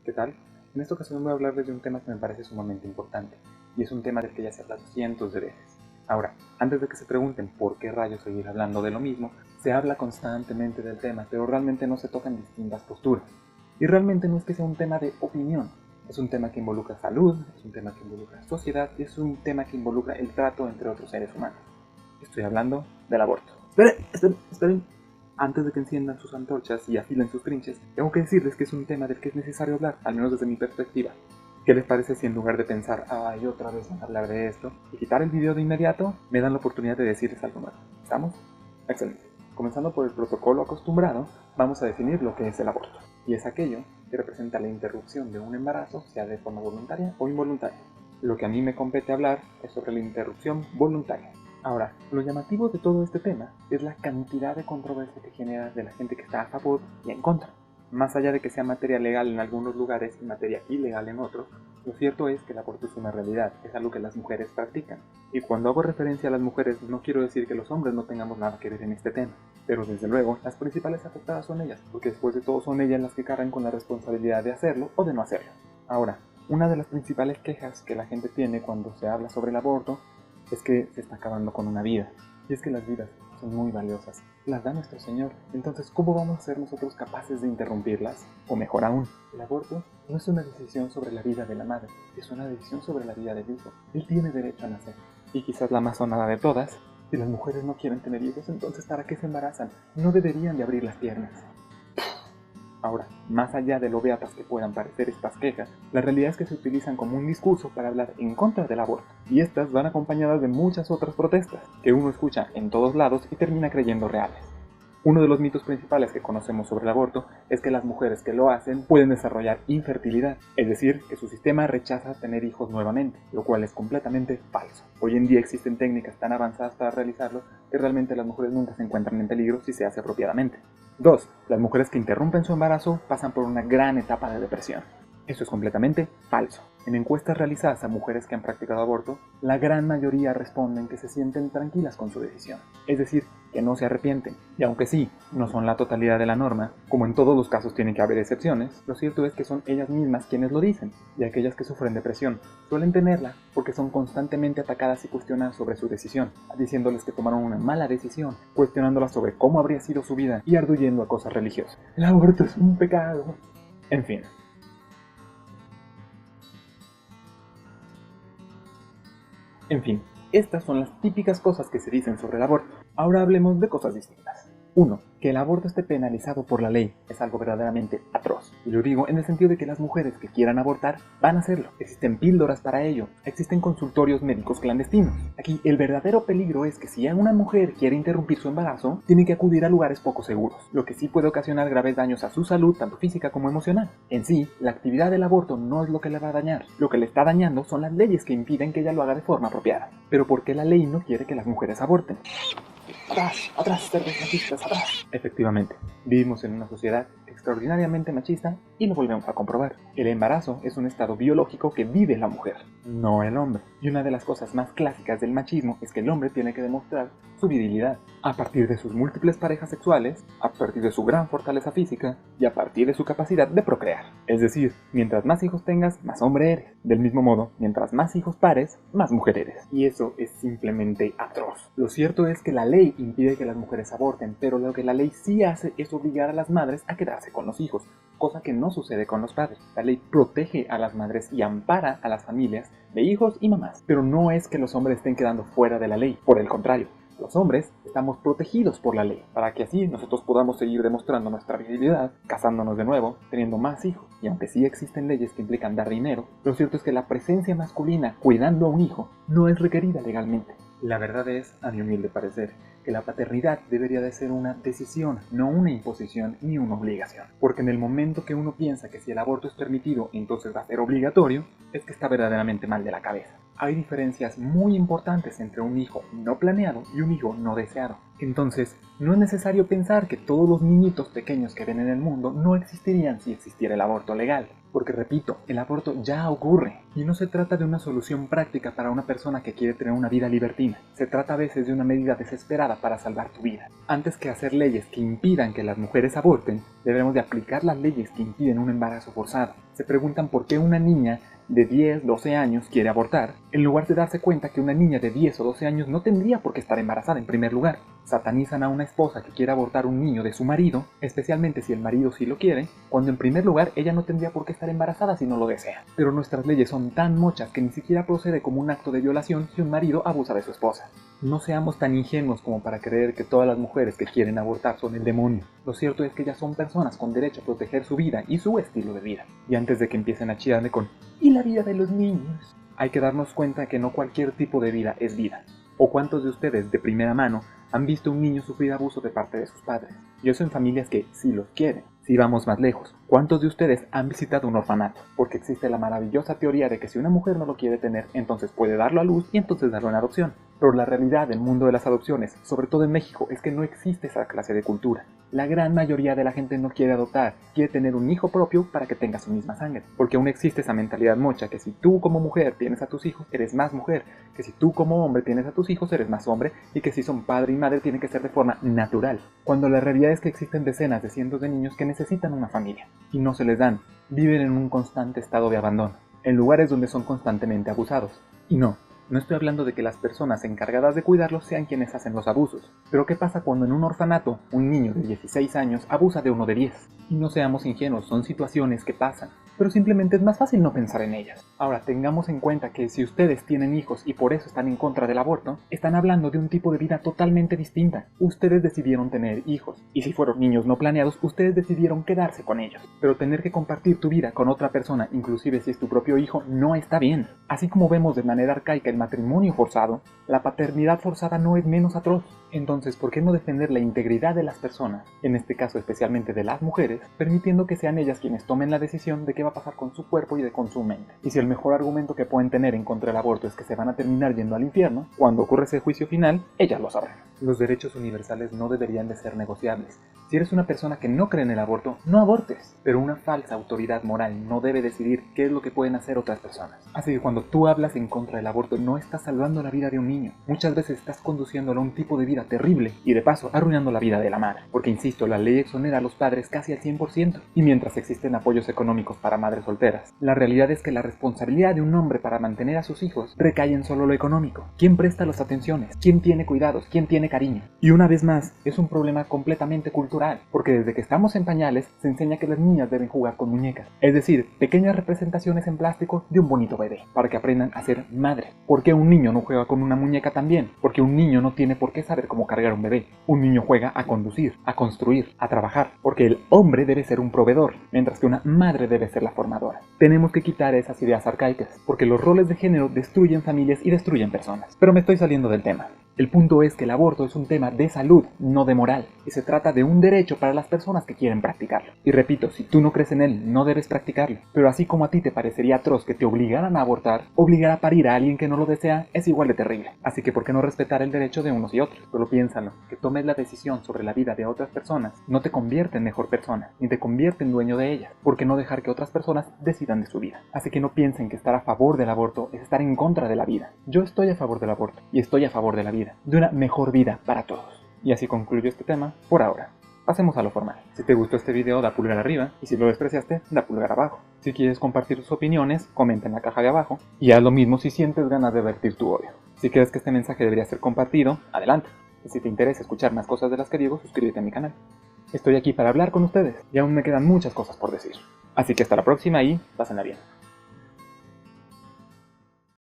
¿Qué tal? En esta ocasión voy a hablarles de un tema que me parece sumamente importante, y es un tema del que ya se ha hablado cientos de veces. Ahora, antes de que se pregunten por qué rayos seguir hablando de lo mismo, se habla constantemente del tema, pero realmente no se tocan distintas posturas. Y realmente no es que sea un tema de opinión, es un tema que involucra salud, es un tema que involucra sociedad, y es un tema que involucra el trato entre otros seres humanos. Estoy hablando del aborto. Esperen. Antes de que enciendan sus antorchas y afilen sus trinches, tengo que decirles que es un tema del que es necesario hablar, al menos desde mi perspectiva. ¿Qué les parece si en lugar de pensar, ay, otra vez van a hablar de esto, y quitar el video de inmediato, me dan la oportunidad de decirles algo nuevo? ¿Estamos? Excelente. Comenzando por el protocolo acostumbrado, vamos a definir lo que es el aborto. Y es aquello que representa la interrupción de un embarazo, sea de forma voluntaria o involuntaria. Lo que a mí me compete hablar es sobre la interrupción voluntaria. Ahora, lo llamativo de todo este tema es la cantidad de controversia que genera de la gente que está a favor y en contra. Más allá de que sea materia legal en algunos lugares y materia ilegal en otros, lo cierto es que el aborto es una realidad, es algo que las mujeres practican. Y cuando hago referencia a las mujeres, no quiero decir que los hombres no tengamos nada que ver en este tema. Pero desde luego, las principales afectadas son ellas, porque después de todo son ellas las que cargan con la responsabilidad de hacerlo o de no hacerlo. Ahora, una de las principales quejas que la gente tiene cuando se habla sobre el aborto es que se está acabando con una vida. Y es que las vidas son muy valiosas. Las da nuestro Señor. Entonces, ¿cómo vamos a ser nosotros capaces de interrumpirlas? O mejor aún, el aborto no es una decisión sobre la vida de la madre, es una decisión sobre la vida del hijo. Él tiene derecho a nacer. Y quizás la más sonada de todas, si las mujeres no quieren tener hijos, entonces ¿para qué se embarazan? No deberían de abrir las piernas. Ahora, más allá de lo beatas que puedan parecer estas quejas, la realidad es que se utilizan como un discurso para hablar en contra del aborto, y estas van acompañadas de muchas otras protestas, que uno escucha en todos lados y termina creyendo reales. Uno de los mitos principales que conocemos sobre el aborto es que las mujeres que lo hacen pueden desarrollar infertilidad, es decir, que su sistema rechaza tener hijos nuevamente, lo cual es completamente falso. Hoy en día existen técnicas tan avanzadas para realizarlo que realmente las mujeres nunca se encuentran en peligro si se hace apropiadamente. 2. Las mujeres que interrumpen su embarazo pasan por una gran etapa de depresión. Eso es completamente falso. En encuestas realizadas a mujeres que han practicado aborto, la gran mayoría responden que se sienten tranquilas con su decisión. Es decir, que no se arrepienten. Y aunque sí, no son la totalidad de la norma, como en todos los casos tiene que haber excepciones, lo cierto es que son ellas mismas quienes lo dicen. Y aquellas que sufren depresión suelen tenerla porque son constantemente atacadas y cuestionadas sobre su decisión, diciéndoles que tomaron una mala decisión, cuestionándolas sobre cómo habría sido su vida y arguyendo a cosas religiosas. El aborto es un pecado. En fin. Estas son las típicas cosas que se dicen sobre el aborto. Ahora hablemos de cosas distintas. 1. Que el aborto esté penalizado por la ley es algo verdaderamente atroz. Y lo digo en el sentido de que las mujeres que quieran abortar van a hacerlo. Existen píldoras para ello. Existen consultorios médicos clandestinos. Aquí el verdadero peligro es que si una mujer quiere interrumpir su embarazo, tiene que acudir a lugares poco seguros, lo que sí puede ocasionar graves daños a su salud, tanto física como emocional. En sí, la actividad del aborto no es lo que le va a dañar. Lo que le está dañando son las leyes que impiden que ella lo haga de forma apropiada. Pero ¿por qué la ley no quiere que las mujeres aborten? Atrás, cerdos machistas, atrás. Efectivamente, vivimos en una sociedad extraordinariamente machista y lo volvemos a comprobar. El embarazo es un estado biológico que vive la mujer, no el hombre. Y una de las cosas más clásicas del machismo es que el hombre tiene que demostrar su virilidad a partir de sus múltiples parejas sexuales, a partir de su gran fortaleza física y a partir de su capacidad de procrear. Es decir, mientras más hijos tengas, más hombre eres. Del mismo modo, mientras más hijos pares, más mujer eres. Y eso es simplemente atroz. Lo cierto es que la ley impide que las mujeres aborten, pero lo que la ley sí hace es obligar a las madres a quedarse con los hijos, cosa que no sucede con los padres. La ley protege a las madres y ampara a las familias de hijos y mamás, pero no es que los hombres estén quedando fuera de la ley, por el contrario. Los hombres estamos protegidos por la ley, para que así nosotros podamos seguir demostrando nuestra virilidad, casándonos de nuevo, teniendo más hijos. Y aunque sí existen leyes que implican dar dinero, lo cierto es que la presencia masculina cuidando a un hijo no es requerida legalmente. La verdad es, a mi humilde parecer, que la paternidad debería de ser una decisión, no una imposición ni una obligación. Porque en el momento que uno piensa que si el aborto es permitido, entonces va a ser obligatorio, es que está verdaderamente mal de la cabeza. Hay diferencias muy importantes entre un hijo no planeado y un hijo no deseado. Entonces, no es necesario pensar que todos los niñitos pequeños que ven en el mundo no existirían si existiera el aborto legal. Porque repito, el aborto ya ocurre. Y no se trata de una solución práctica para una persona que quiere tener una vida libertina. Se trata a veces de una medida desesperada para salvar tu vida. Antes que hacer leyes que impidan que las mujeres aborten, deberemos de aplicar las leyes que impiden un embarazo forzado. Se preguntan por qué una niña de 10, 12 años quiere abortar, en lugar de darse cuenta que una niña de 10 o 12 años no tendría por qué estar embarazada en primer lugar. Satanizan a una esposa que quiere abortar un niño de su marido, especialmente si el marido sí lo quiere, cuando en primer lugar ella no tendría por qué estar embarazada si no lo desea. Pero nuestras leyes son tan mochas que ni siquiera procede como un acto de violación si un marido abusa de su esposa. No seamos tan ingenuos como para creer que todas las mujeres que quieren abortar son el demonio. Lo cierto es que ellas son personas con derecho a proteger su vida y su estilo de vida. Y antes de que empiecen a chillarme con ¿y la vida de los niños?, hay que darnos cuenta que no cualquier tipo de vida es vida. ¿O cuántos de ustedes de primera mano han visto a un niño sufrir abuso de parte de sus padres? Y eso en familias que sí los quieren. Si vamos más lejos, ¿cuántos de ustedes han visitado un orfanato? Porque existe la maravillosa teoría de que si una mujer no lo quiere tener, entonces puede darlo a luz y entonces darlo en adopción. Pero la realidad del mundo de las adopciones, sobre todo en México, es que no existe esa clase de cultura. La gran mayoría de la gente no quiere adoptar, quiere tener un hijo propio para que tenga su misma sangre. Porque aún existe esa mentalidad mocha que si tú como mujer tienes a tus hijos, eres más mujer. Que si tú como hombre tienes a tus hijos, eres más hombre. Y que si son padre y madre, tiene que ser de forma natural. Cuando la realidad es que existen decenas de cientos de niños que necesitan una familia. Y no se les dan. Viven en un constante estado de abandono. En lugares donde son constantemente abusados. Y no estoy hablando de que las personas encargadas de cuidarlos sean quienes hacen los abusos. Pero ¿qué pasa cuando en un orfanato un niño de 16 años abusa de uno de 10? Y no seamos ingenuos, son situaciones que pasan, pero simplemente es más fácil no pensar en ellas. Ahora, tengamos en cuenta que si ustedes tienen hijos y por eso están en contra del aborto, están hablando de un tipo de vida totalmente distinta. Ustedes decidieron tener hijos, y si fueron niños no planeados, ustedes decidieron quedarse con ellos. Pero tener que compartir tu vida con otra persona, inclusive si es tu propio hijo, no está bien. Así como vemos de manera arcaica el matrimonio forzado, la paternidad forzada no es menos atroz. Entonces, ¿por qué no defender la integridad de las personas, en este caso especialmente de las mujeres, permitiendo que sean ellas quienes tomen la decisión de qué va a pasar con su cuerpo y con su mente? Y si el mejor argumento que pueden tener en contra del aborto es que se van a terminar yendo al infierno, cuando ocurre ese juicio final, ellas lo sabrán. Los derechos universales no deberían de ser negociables. Si eres una persona que no cree en el aborto, no abortes. Pero una falsa autoridad moral no debe decidir qué es lo que pueden hacer otras personas. Así que cuando tú hablas en contra del aborto, no estás salvando la vida de un niño. Muchas veces estás conduciéndolo a un tipo de vida terrible y de paso arruinando la vida de la madre. Porque insisto, la ley exonera a los padres casi al 100%. Y mientras existen apoyos económicos para madres solteras, la realidad es que la responsabilidad de un hombre para mantener a sus hijos recae en solo lo económico. ¿Quién presta las atenciones? ¿Quién tiene cuidados? ¿Quién tiene cariño? Y una vez más, es un problema completamente cultural, porque desde que estamos en pañales se enseña que las niñas deben jugar con muñecas, es decir, pequeñas representaciones en plástico de un bonito bebé, para que aprendan a ser madres. ¿Por qué un niño no juega con una muñeca también? Porque un niño no tiene por qué saber cómo cargar un bebé. Un niño juega a conducir, a construir, a trabajar, porque el hombre debe ser un proveedor, mientras que una madre debe ser la formadora. Tenemos que quitar esas ideas arcaicas, porque los roles de género destruyen familias y destruyen personas. Pero me estoy saliendo del tema. El punto es que el aborto es un tema de salud, no de moral, y se trata de un derecho para las personas que quieren practicarlo. Y repito, si tú no crees en él, no debes practicarlo. Pero así como a ti te parecería atroz que te obligaran a abortar, obligar a parir a alguien que no lo desea es igual de terrible. Así que ¿por qué no respetar el derecho de unos y otros? Solo piénsalo, que tomes la decisión sobre la vida de otras personas no te convierte en mejor persona, ni te convierte en dueño de ellas. ¿Por qué no dejar que otras personas decidan de su vida? Así que no piensen que estar a favor del aborto es estar en contra de la vida. Yo estoy a favor del aborto, y estoy a favor de la vida, de una mejor vida para todos. Y así concluyo este tema por ahora. Pasemos a lo formal. Si te gustó este video, da pulgar arriba, y si lo despreciaste, da pulgar abajo. Si quieres compartir tus opiniones, comenta en la caja de abajo, y haz lo mismo si sientes ganas de vertir tu odio. Si crees que este mensaje debería ser compartido, adelante. Y si te interesa escuchar más cosas de las que digo, suscríbete a mi canal. Estoy aquí para hablar con ustedes, y aún me quedan muchas cosas por decir. Así que hasta la próxima y pásenla bien.